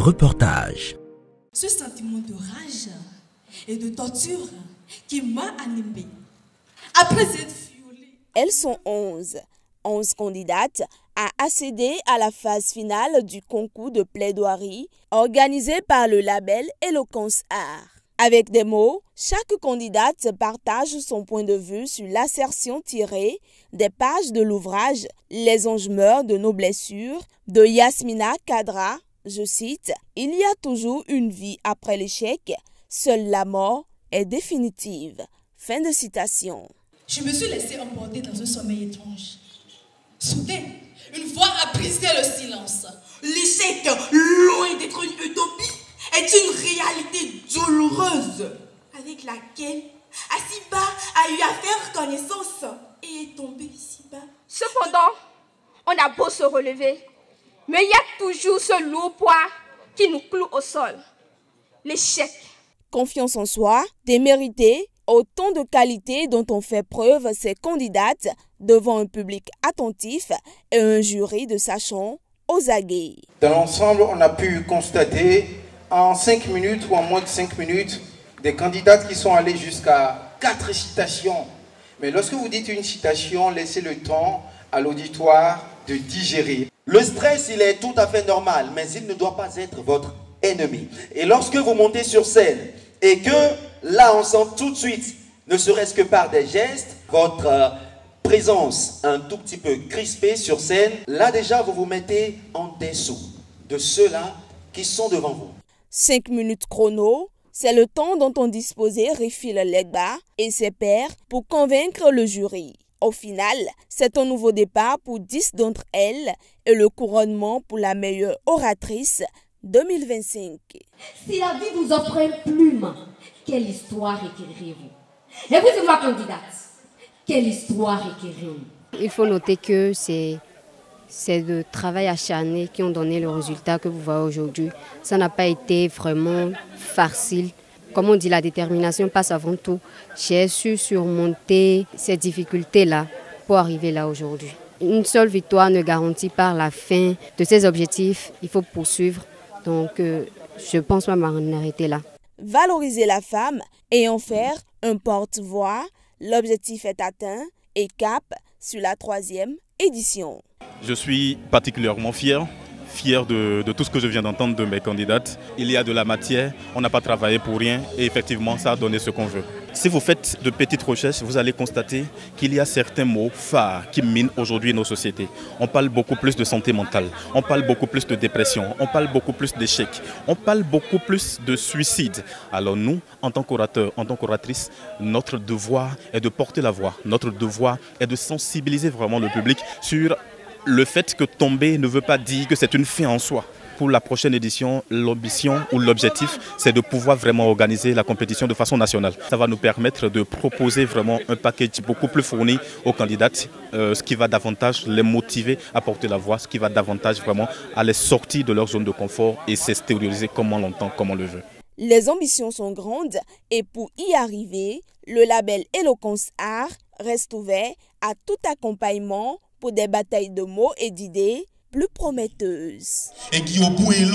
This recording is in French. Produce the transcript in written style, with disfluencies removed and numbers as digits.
reportage. Ce sentiment de rage et de torture qui m'a animée. Après cette violée... Elles sont 11 candidates à accéder à la phase finale du concours de plaidoirie organisé par le label Eloquence Art. Avec des mots, chaque candidate partage son point de vue sur l'assertion tirée des pages de l'ouvrage « Les anges meurent de nos blessures » de Yasmina Kadra. Je cite, « Il y a toujours une vie après l'échec, seule la mort est définitive. » Fin de citation. Je me suis laissée emporter dans un sommeil étrange. Soudain, une voix a brisé le silence. L'échec, loin d'être une utopie, est une réalité douloureuse avec laquelle Asiba a eu à faire connaissance et est tombée ici-bas. Cependant, on a beau se relever, mais il y a toujours ce lourd poids qui nous cloue au sol. L'échec. Confiance en soi, témérité, autant de qualités dont ont fait preuve ces candidates devant un public attentif et un jury de sachants aux aguets. Dans l'ensemble, on a pu constater en 5 minutes ou en moins de 5 minutes des candidates qui sont allées jusqu'à 4 citations. Mais lorsque vous dites une citation, laissez le temps à l'auditoire de digérer. Le stress, il est tout à fait normal, mais il ne doit pas être votre ennemi. Et lorsque vous montez sur scène et que là, on sent tout de suite, ne serait-ce que par des gestes, votre présence un tout petit peu crispée sur scène, là déjà, vous vous mettez en dessous de ceux-là qui sont devant vous. 5 minutes chrono, c'est le temps dont ont disposé Rifil Legba et ses pairs pour convaincre le jury. Au final, c'est un nouveau départ pour 10 d'entre elles et le couronnement pour la meilleure oratrice 2025. Si la vie vous offre un plume, quelle histoire écrirez-vous? Et vous, c'est ma candidate. Quelle histoire écrirez-vous? Il faut noter que c'est le travail acharné qui ont donné le résultat que vous voyez aujourd'hui. Ça n'a pas été vraiment facile. Comme on dit, la détermination passe avant tout. J'ai su surmonter ces difficultés-là pour arriver là aujourd'hui. Une seule victoire ne garantit pas la fin de ces objectifs. Il faut poursuivre. Donc, je pense même en arrêter là. Valoriser la femme et en faire un porte-voix, l'objectif est atteint et cap sur la 3e édition. Je suis particulièrement fier de tout ce que je viens d'entendre de mes candidates. Il y a de la matière, on n'a pas travaillé pour rien et effectivement ça a donné ce qu'on veut. Si vous faites de petites recherches, vous allez constater qu'il y a certains mots phares qui minent aujourd'hui nos sociétés. On parle beaucoup plus de santé mentale, on parle beaucoup plus de dépression, on parle beaucoup plus d'échec, on parle beaucoup plus de suicide. Alors nous, en tant qu'orateurs, en tant qu'oratrices, notre devoir est de porter la voix, notre devoir est de sensibiliser vraiment le public sur le fait que tomber ne veut pas dire que c'est une fin en soi. Pour la prochaine édition, l'ambition ou l'objectif, c'est de pouvoir vraiment organiser la compétition de façon nationale. Ça va nous permettre de proposer vraiment un package beaucoup plus fourni aux candidates, ce qui va davantage les motiver à porter la voix, ce qui va davantage vraiment à les sortir de leur zone de confort et s'extérioriser comme on l'entend, comme on le veut. Les ambitions sont grandes et pour y arriver, le label Eloquence Art reste ouvert à tout accompagnement pour des batailles de mots et d'idées plus prometteuses. Et qui au bout est